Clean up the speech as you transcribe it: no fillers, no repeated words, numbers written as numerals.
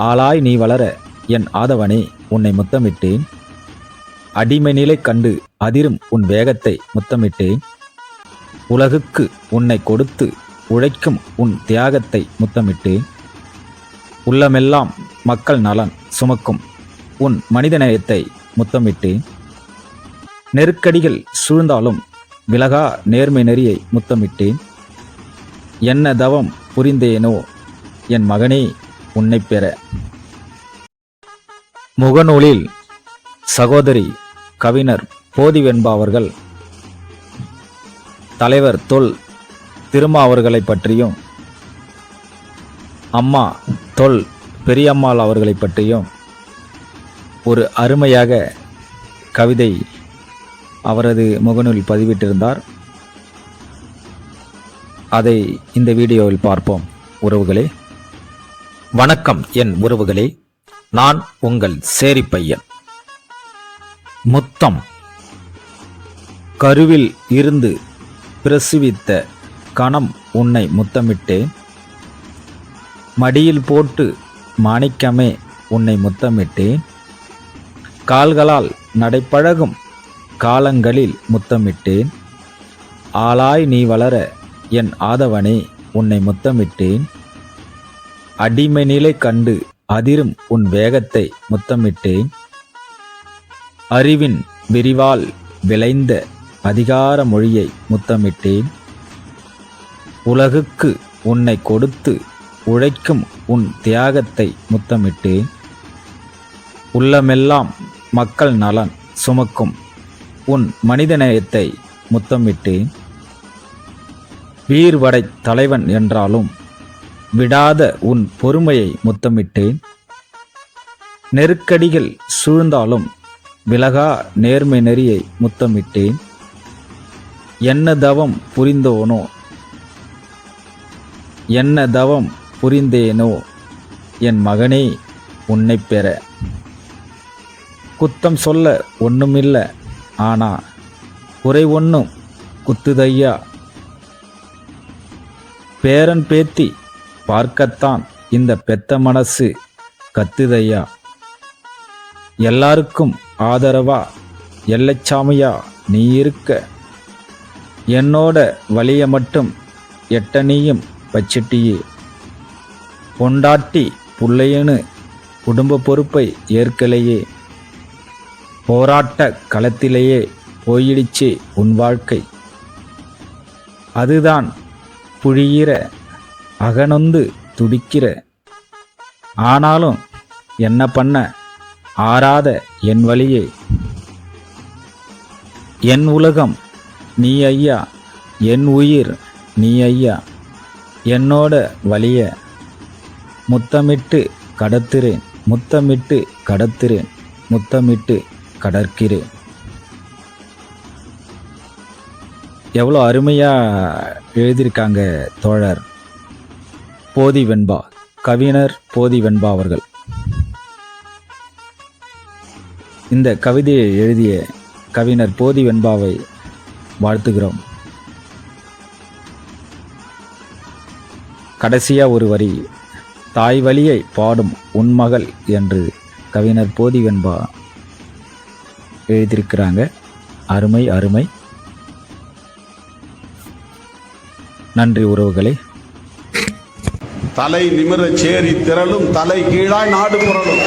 ஆளாய் நீ வளர என் ஆதவனே உன்னை முத்தமிட்டேன். அடிமை நிலை கண்டு அதிரும் உன் வேகத்தை முத்தமிட்டேன். உலகுக்கு உன்னை கொடுத்து உழைக்கும் உன் தியாகத்தை முத்தமிட்டேன். உள்ளமெல்லாம் மக்கள் நலன் சுமக்கும் உன் மனிதநேயத்தை முத்தமிட்டேன். நெருக்கடிகள் சூழ்ந்தாலும் விலகா நேர்மை நெறியை முத்தமிட்டேன். என்ன தவம் புரிந்தேனோ என் மகனே உன்னை பெற. முகநூலில் சகோதரி கவிஞர் போதிவெண்பா அவர்கள் தலைவர் தொல் திருமா அவர்களை பற்றியும் அம்மா தொல் பெரியம்மாள் அவர்களை பற்றியும் ஒரு அருமையாக கவிதை அவரது முகநூலில் பதிவிட்டிருந்தார். அதை இந்த வீடியோவில் பார்ப்போம். உறவுகளே வணக்கம். என் உறவுகளே, நான் உங்கள் சேரி பையன். முத்தம். கருவில் இருந்து பிரசவித்த கணம் உன்னை முத்தமிட்டேன். மடியில் போட்டு மாணிக்கமே உன்னை முத்தமிட்டேன். கால்களால் நடைபழகும் காலங்களில் முத்தமிட்டேன். ஆளாய் நீ வளர என் ஆதவனே உன்னை முத்தமிட்டேன். அடிமை நிலை கண்டு அதிரும் உன் வேகத்தை முத்தமிட்டேன். அறிவின் விரிவால் விளைந்த அதிகார மொழியை முத்தமிட்டேன். உலகுக்கு உன்னை கொடுத்து உழைக்கும் உன் தியாகத்தை முத்தமிட்டேன். உள்ளமெல்லாம் மக்கள் நலன் சுமக்கும் உன் மனிதநேயத்தை முத்தமிட்டேன். வீர்வடை தலைவன் என்றாலும் விடாத உன் பொறுமையை முத்தமிட்டேன். நெருக்கடிகள் சூழ்ந்தாலும் விலகா நேர்மை நெறியை முத்தமிட்டேன். என்ன தவம் புரிந்தோனோ என்ன தவம் புரிந்தேனோ என் மகனே உன்னை பெற. குத்தம் சொல்ல ஒண்ணுமில்ல, ஆனா குறை ஒன்றும் குத்துதையா. பேரன் பேத்தி பார்க்கத்தான் இந்த பெத்த மனசு கத்துதையா. எல்லாருக்கும் ஆதரவா எல்லைச்சாமியா நீ இருக்க. என்னோட வலிய மட்டும் எட்டனியும் வச்சிட்டியே. பொண்டாட்டி புள்ளையனு குடும்ப பொறுப்பை ஏற்கலையே. போராட்ட களத்திலேயே போயிடுச்சே உன் வாழ்க்கை. அதுதான் புழியிற அகனொந்து துடிக்கிற. ஆனாலும் என்ன பண்ண ஆறாத என் வழியே. என் உலகம் நீ ஐயா, என் உயிர் நீ ஐயா. என்னோட வலிய முத்தமிட்டு கடத்துறேன், முத்தமிட்டு கடத்துறேன், முத்தமிட்டு கடற்கிறேன். எவ்வளோ அருமையாக எழுதியிருக்காங்க தோழர் போதிவெண்பா, கவிஞர் போதிவெண்பா அவர்கள். இந்த கவிதையை எழுதிய கவிஞர் போதிவெண்பாவை வாழ்த்துகிறோம். கடைசியாக ஒரு வரி, தாய் வழியை பாடும் உன்மகள் என்று கவிஞர் போதிவெண்பா எழுதியிருக்கிறாங்க. அருமை அருமை. நன்றி உறவுகளே. தலை நிமிர சேரி திரளும் தலை கீழாய் நாடு புரளும்.